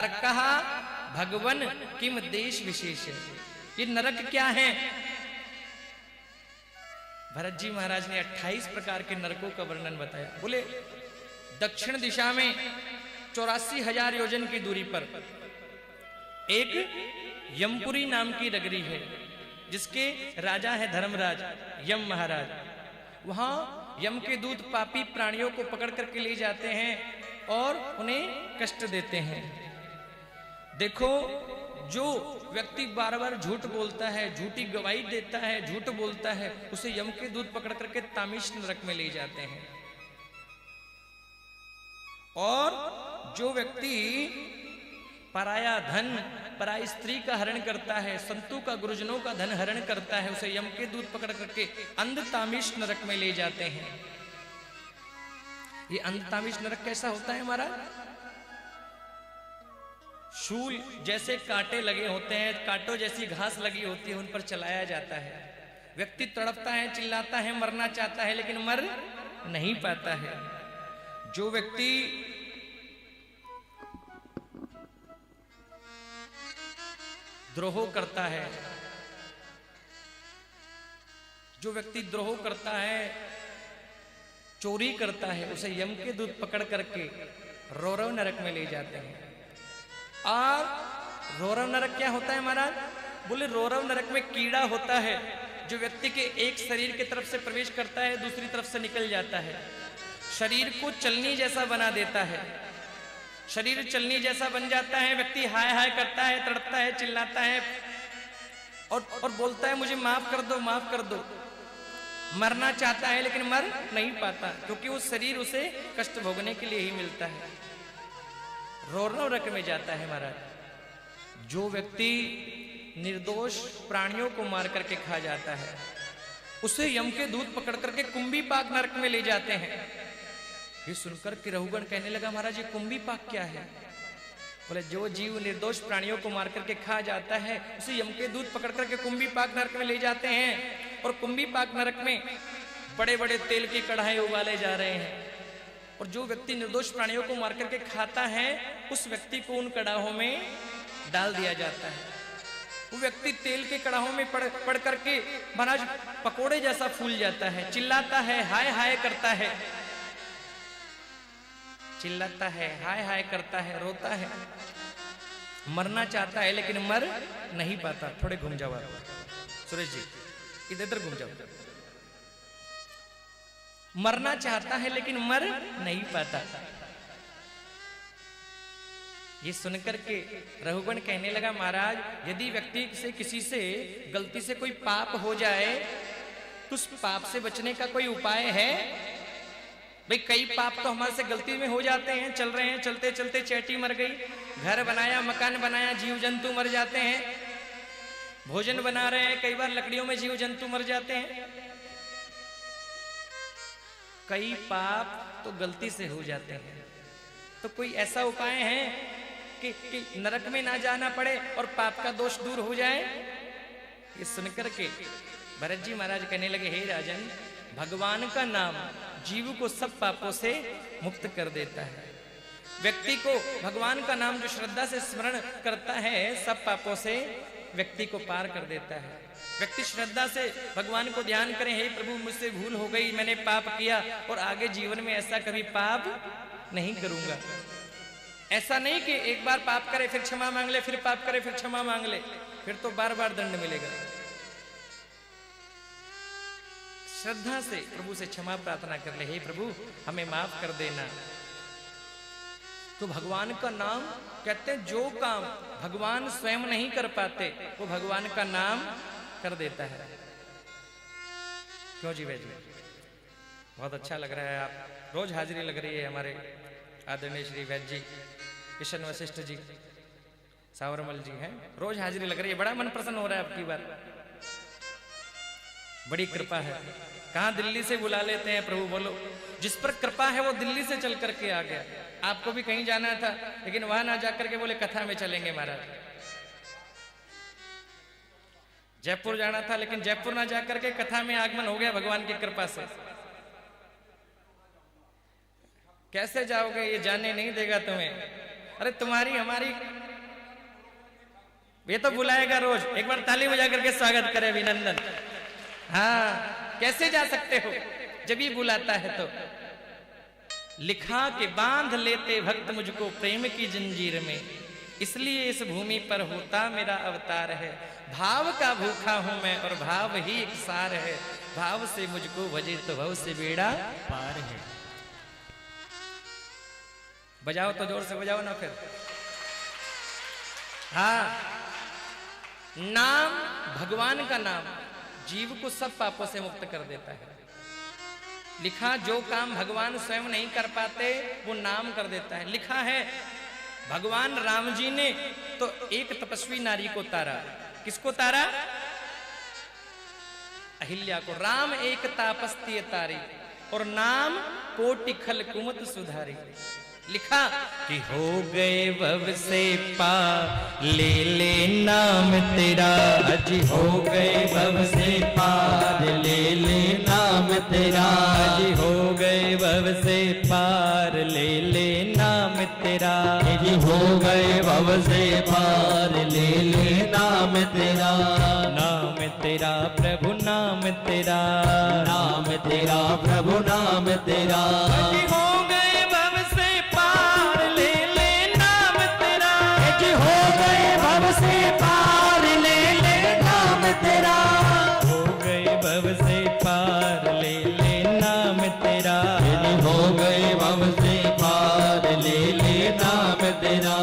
कहा भगवन किम देश विशेष। ये नरक क्या है? भरत जी महाराज ने 28 प्रकार के नरकों का वर्णन बताया। बोले दक्षिण दिशा में 84,000 योजन की दूरी पर एक यमपुरी नाम की नगरी है, जिसके राजा है धर्मराज यम महाराज। वहां यम के दूत पापी प्राणियों को पकड़ करके ले जाते हैं और उन्हें कष्ट देते हैं। देखो, जो व्यक्ति बार बार झूठ बोलता है, झूठी गवाही देता है, झूठ बोलता है, उसे यम के दूत पकड़ करके तामिश नरक में ले जाते हैं। और जो व्यक्ति पराया धन, पराई स्त्री का हरण करता है, संतों का, गुरुजनों का धन हरण करता है, उसे यम के दूत पकड़ करके अंधतामिश नरक में ले जाते हैं। ये अंधतामिश नरक कैसा होता है हमारा? शूल जैसे कांटे लगे होते हैं, कांटों जैसी घास लगी होती है, उन पर चलाया जाता है। व्यक्ति तड़पता है, चिल्लाता है, मरना चाहता है, लेकिन मर नहीं पाता है। जो व्यक्ति द्रोह करता है, जो व्यक्ति द्रोह करता है, चोरी करता है, उसे यम के दूत पकड़ करके रौरव नरक में ले जाते हैं। और रौरव नरक क्या होता है महाराज? बोले रौरव नरक में कीड़ा होता है, जो व्यक्ति के एक शरीर की तरफ से प्रवेश करता है, दूसरी तरफ से निकल जाता है। शरीर को चलनी जैसा बना देता है, शरीर चलनी जैसा बन जाता है। व्यक्ति हाय हाय करता है, तड़पता है, चिल्लाता है और बोलता है मुझे माफ कर दो, माफ कर दो। मरना चाहता है लेकिन मर नहीं पाता, क्योंकि वो शरीर उसे कष्ट भोगने के लिए ही मिलता है। रौरव नरक में जाता है महाराज। जो व्यक्ति निर्दोष प्राणियों को मार करके खा जाता है, उसे यम के दूत पकड़ करके कुंभी पाक नरक में ले जाते हैं। ये सुनकर के रघुगण कहने लगा महाराज ये कुंभी पाक क्या है? बोले जो जीव निर्दोष प्राणियों को मार करके खा जाता है, उसे यम के दूत पकड़ करके कुंभी पाक नरक में ले जाते हैं। और कुंभी पाक नरक में बड़े बड़े तेल की कढ़ाई उबाले जा रहे हैं। और जो व्यक्ति निर्दोष प्राणियों को मार करके खाता है, उस व्यक्ति को उन कड़ाहों में डाल दिया जाता है। वो व्यक्ति तेल के कड़ाहों में पड़ करके महाराज पकोड़े जैसा फूल जाता है, चिल्लाता है, हाय हाय करता है, चिल्लाता है, हाय हाय करता है, रोता है, मरना चाहता है लेकिन मर नहीं पाता। थोड़े घूम जाओ आप सुरेश जी, इधर घूम जाओ। मरना चाहता है लेकिन मर नहीं पाता। ये सुनकर के रघुगण कहने लगा महाराज यदि व्यक्ति से किसी से गलती से कोई पाप हो जाए तो उस पाप से बचने का कोई उपाय है? भाई कई पाप तो हमारे से गलती में हो जाते हैं, चल रहे हैं, चलते चलते चैटी मर गई, घर बनाया, मकान बनाया, जीव जंतु मर जाते हैं, भोजन बना रहे हैं, कई बार लकड़ियों में जीव जंतु मर जाते हैं। कई पाप तो गलती से हो जाते हैं, तो कोई ऐसा उपाय है कि नरक में ना जाना पड़े और पाप का दोष दूर हो जाए? ये सुनकर के भरत जी महाराज कहने लगे हे राजन, भगवान का नाम जीव को सब पापों से मुक्त कर देता है। व्यक्ति को भगवान का नाम जो श्रद्धा से स्मरण करता है, सब पापों से व्यक्ति को पार कर देता है। व्यक्ति श्रद्धा से भगवान को ध्यान करें, हे प्रभु मुझसे भूल हो गई, मैंने पाप किया और आगे जीवन में ऐसा कभी पाप नहीं करूंगा। ऐसा नहीं कि एक बार पाप करे फिर क्षमा मांग ले, फिर पाप करे फिर क्षमा मांग ले, फिर तो बार बार दंड मिलेगा। श्रद्धा से प्रभु से क्षमा प्रार्थना कर ले, हे प्रभु हमें माफ कर देना। तो भगवान का नाम कहते हैं जो काम भगवान स्वयं नहीं कर पाते वो भगवान का नाम कर देता है। क्यों जी वैद्य जी, बहुत अच्छा लग रहा है, आप रोज हाजिरी लग रही है हमारे आदरणीय श्री वैद्य जी, किशन वशिष्ठ जी, सावरमल जी हैं, रोज हाजिरी लग रही है। बड़ा मन प्रसन्न हो रहा है आपकी बार, बड़ी कृपा है। कहां दिल्ली से बुला लेते हैं प्रभु, बोलो जिस पर कृपा है वो दिल्ली से चल करके आ गया। आपको भी कहीं जाना था लेकिन वहां ना जाकर के बोले कथा में चलेंगे महाराज। जयपुर जाना था लेकिन जयपुर ना जाकर के कथा में आगमन हो गया भगवान की कृपा से। कैसे जाओगे, ये जाने नहीं देगा तुम्हें। अरे तुम्हारी हमारी, ये तो बुलाएगा रोज। एक बार ताली बजा करके स्वागत करे अभिनंदन। हाँ, कैसे जा सकते हो जब ये बुलाता है तो। लिखा के बांध लेते भक्त मुझको प्रेम की जंजीर में, इसलिए इस भूमि पर होता मेरा अवतार है। भाव का भूखा हूं मैं और भाव ही एक सार है, भाव से मुझको भजे तो भव से बेड़ा पार है। बजाओ तो जोर से बजाओ ना फिर। हाँ, नाम, भगवान का नाम जीव को सब पापों से मुक्त कर देता है। लिखा जो काम भगवान स्वयं नहीं कर पाते वो नाम कर देता है। लिखा है भगवान राम जी ने तो एक तपस्वी नारी को तारा। किसको तारा? अहिल्या को। राम एक तापस्ती तारी और नाम कोटि खल कुमत सुधारी। लिखा कि हो गए भव से पार ले ले नाम तेरा, अजी हो गए भव से पार ले ले नाम तेरा, अजी हो गए भव से पार ले ले नाम तेरा, अजी हो गए भव से पार ले ले नाम तेरा। नाम तेरा प्रभु नाम तेरा, नाम तेरा प्रभु नाम तेरा, अजी हो गए भव से पार ले ले नाम तेरा, अजी हो गए भव से पार ले ले नाम तेरा, हो गए भव से पार ले ले नाम तेरा, अजी हो गए भव से पार ले ले नाम तेरा।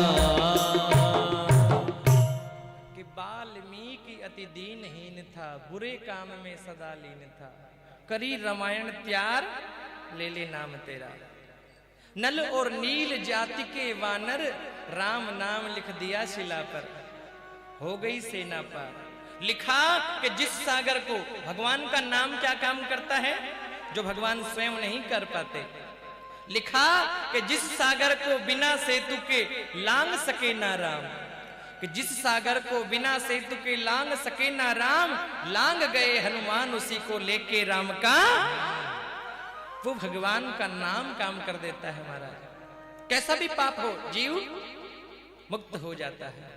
कि वाल्मीकि अति दीनहीन था, बुरे काम में सदा लीन था, करी रामायण त्यार ले ले नाम तेरा। नल और नील जाति के वानर राम नाम लिख दिया शिला पर, हो गई सेना पार। लिखा कि जिस सागर को, भगवान का नाम क्या काम करता है जो भगवान स्वयं नहीं कर पाते। लिखा कि जिस सागर को बिना सेतु के लांग सके ना राम, कि जिस सागर को बिना सेतु के लांग सके ना राम, लांग गए हनुमान उसी को लेके राम का। वो भगवान का नाम काम कर देता है महाराज। कैसा भी पाप हो जीव मुक्त हो जाता है।